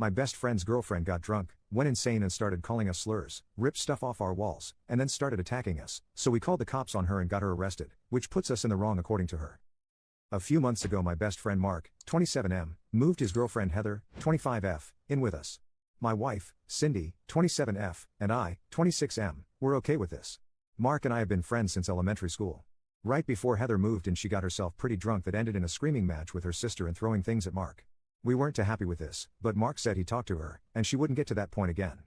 My best friend's girlfriend got drunk, went insane and started calling us slurs, ripped stuff off our walls, and then started attacking us, so we called the cops on her and got her arrested, which puts us in the wrong according to her. A few months ago my best friend Mark, 27M, moved his girlfriend Heather, 25F, in with us. My wife, Cindy, 27F, and I, 26M, were okay with this. Mark and I have been friends since elementary school. Right before Heather moved in she got herself pretty drunk that ended in a screaming match with her sister and throwing things at Mark. We weren't too happy with this, but Mark said he talked to her, and she wouldn't get to that point again.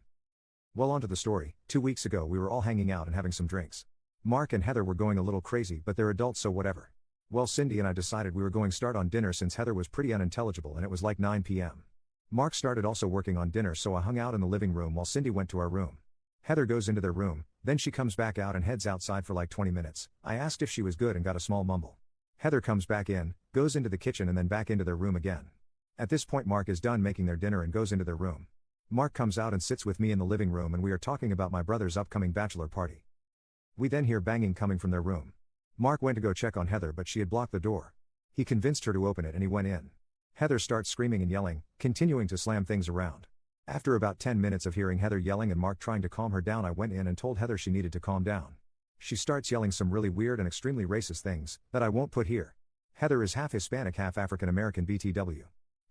Well, on to the story. 2 weeks ago we were all hanging out and having some drinks. Mark and Heather were going a little crazy but they're adults so whatever. Well, Cindy and I decided we were going start on dinner since Heather was pretty unintelligible and it was like 9 p.m. Mark started also working on dinner so I hung out in the living room while Cindy went to our room. Heather goes into their room, then she comes back out and heads outside for like 20 minutes. I asked if she was good and got a small mumble. Heather comes back in, goes into the kitchen and then back into their room again. At this point Mark is done making their dinner and goes into their room. Mark comes out and sits with me in the living room and we are talking about my brother's upcoming bachelor party. We then hear banging coming from their room. Mark went to go check on Heather but she had blocked the door. He convinced her to open it and he went in. Heather starts screaming and yelling, continuing to slam things around. After about 10 minutes of hearing Heather yelling and Mark trying to calm her down I went in and told Heather she needed to calm down. She starts yelling some really weird and extremely racist things, that I won't put here. Heather is half Hispanic half African American BTW.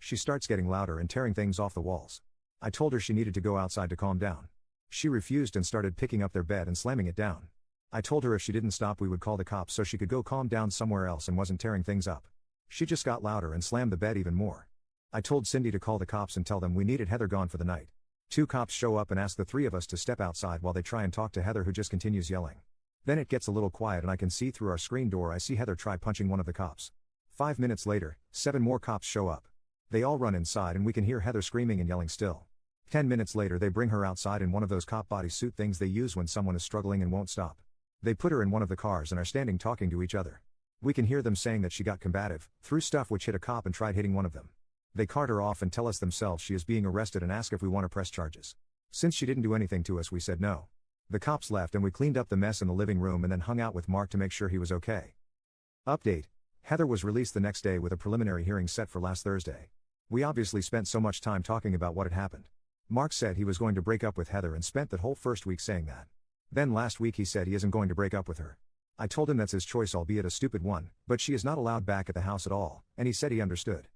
She starts getting louder and tearing things off the walls. I told her she needed to go outside to calm down. She refused and started picking up their bed and slamming it down. I told her if she didn't stop we would call the cops so she could go calm down somewhere else and wasn't tearing things up. She just got louder and slammed the bed even more. I told Cindy to call the cops and tell them we needed Heather gone for the night. 2 cops show up and ask the 3 of us to step outside while they try and talk to Heather who just continues yelling. Then it gets a little quiet and I can see through our screen door I see Heather try punching one of the cops. 5 minutes later, 7 more cops show up. They all run inside and we can hear Heather screaming and yelling still. 10 minutes later they bring her outside in one of those cop bodysuit things they use when someone is struggling and won't stop. They put her in one of the cars and are standing talking to each other. We can hear them saying that she got combative, threw stuff which hit a cop and tried hitting one of them. They cart her off and tell us themselves she is being arrested and ask if we want to press charges. Since she didn't do anything to us we said no. The cops left and we cleaned up the mess in the living room and then hung out with Mark to make sure he was okay. Update. Heather was released the next day with a preliminary hearing set for last Thursday. We obviously spent so much time talking about what had happened. Mark said he was going to break up with Heather and spent that whole first week saying that. Then last week he said he isn't going to break up with her. I told him that's his choice albeit a stupid one, but she is not allowed back at the house at all, and he said he understood.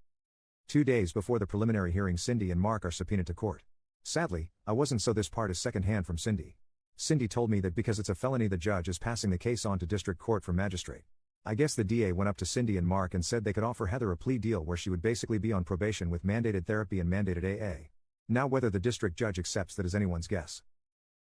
2 days before the preliminary hearing Cindy and Mark are subpoenaed to court. Sadly, I wasn't so this part is secondhand from Cindy. Cindy told me that because it's a felony the judge is passing the case on to district court for magistrate. I guess the DA went up to Cindy and Mark and said they could offer Heather a plea deal where she would basically be on probation with mandated therapy and mandated AA. Now whether the district judge accepts that is anyone's guess.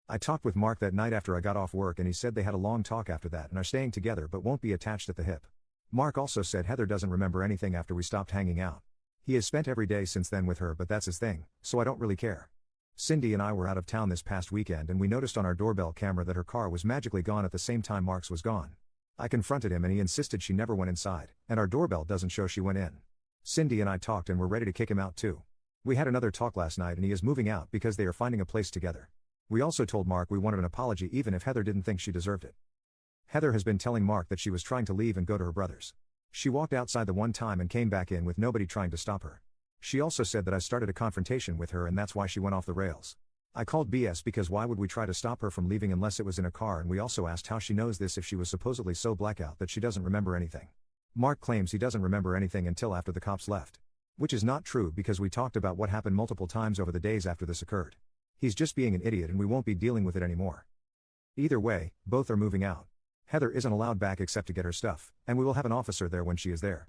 I talked with Mark that night after I got off work and he said they had a long talk after that and are staying together but won't be attached at the hip. Mark also said Heather doesn't remember anything after we stopped hanging out. He has spent every day since then with her but that's his thing, so I don't really care. Cindy and I were out of town this past weekend and we noticed on our doorbell camera that her car was magically gone at the same time Mark's was gone. I confronted him and he insisted she never went inside, and our doorbell doesn't show she went in. Cindy and I talked and were ready to kick him out too. We had another talk last night and he is moving out because they are finding a place together. We also told Mark we wanted an apology even if Heather didn't think she deserved it. Heather has been telling Mark that she was trying to leave and go to her brother's. She walked outside the one time and came back in with nobody trying to stop her. She also said that I started a confrontation with her and that's why she went off the rails. I called BS because why would we try to stop her from leaving unless it was in a car, and we also asked how she knows this if she was supposedly so blackout that she doesn't remember anything. Mark claims he doesn't remember anything until after the cops left. Which is not true because we talked about what happened multiple times over the days after this occurred. He's just being an idiot and we won't be dealing with it anymore. Either way, both are moving out. Heather isn't allowed back except to get her stuff, and we will have an officer there when she is there.